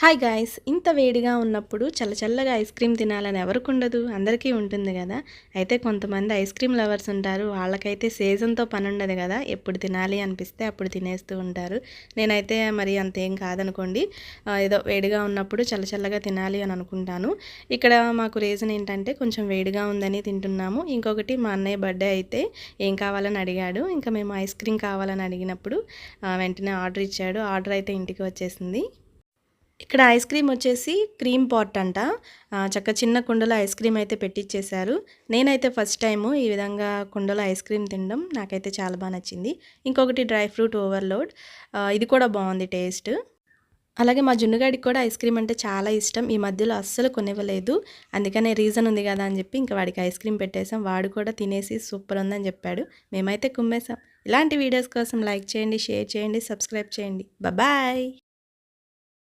Hi guys! ఇంత వేడిగా ఉన్నప్పుడు చల్లచల్లగా ఐస్ క్రీమ్ తినాలని ఎవరికుండదు? అందరికీ ఉంటుంది గదా! అయితే కొంతమంది ఐస్ క్రీమ్ లవర్స్ ఉంటారు. వాళ్ళకైతే సీజన్‌తో పనుండదు గదా! ఎప్పుడు తినాలి అనిపిస్తే అప్పుడు తినేస్తూ ఉంటారు. నేనైతే మరి అంతేం కాదనుకోండి. ఏదో వేడిగా ఉన్నప్పుడు చల్లచల్లగా తినాలి అని అనుకుంటాను. ఇక్కడ మాకు రీజన్ ఏంటంటే కొంచెం వేడిగా ఉందని తింటున్నాము. ఇంకొకటి మా అన్నయ్య బర్త్‌డే అయితే ఏం కావాలని అడిగాడు. ఇంకా మేము ఐస్ క్రీమ్ కావాలని అడిగినప్పుడు వెంటనే ఆర్డర్ ఇచ్చాడు. ఆర్డర్ అయితే ఇంటికి వచ్చేసింది. ఇక్కడ ఐస్ క్రీమ్ వచ్చేసి క్రీమ్ పాట్ అంట. చిన్న కుండలో ఐస్ క్రీమ్ అయితే పెట్టిచ్చేశారు. నేనైతే ఫస్ట్ టైము ఈ విధంగా కుండలో ఐస్ క్రీమ్ తినడం నాకైతే చాలా బా నచ్చింది. ఇంకొకటి డ్రై ఫ్రూట్ ఓవర్‌లోడ్. ఇది కూడా బావుంది టేస్ట్. అలాగే మా జున్నుగాడికి కూడా ఐస్ క్రీమ్ అంటే చాలా ఇష్టం. ఈ మధ్యలో అస్సలు కొనివ్వలేదు. అందుకనే రీజన్ ఉంది గదా అని జెప్పి ఇంక వాడికి ఐస్ క్రీమ్ పెట్టేసాం. వాడు కూడా తినేసి సూపర్ ఉందని జెప్పాడు. మేమైతే కుమ్మేసాం. ఇలాంటి వీడియోస్ కోసం లైక్ చేయండి, షేర్ చేయండి, సబ్స్క్రైబ్ చేయండి. బాయ్.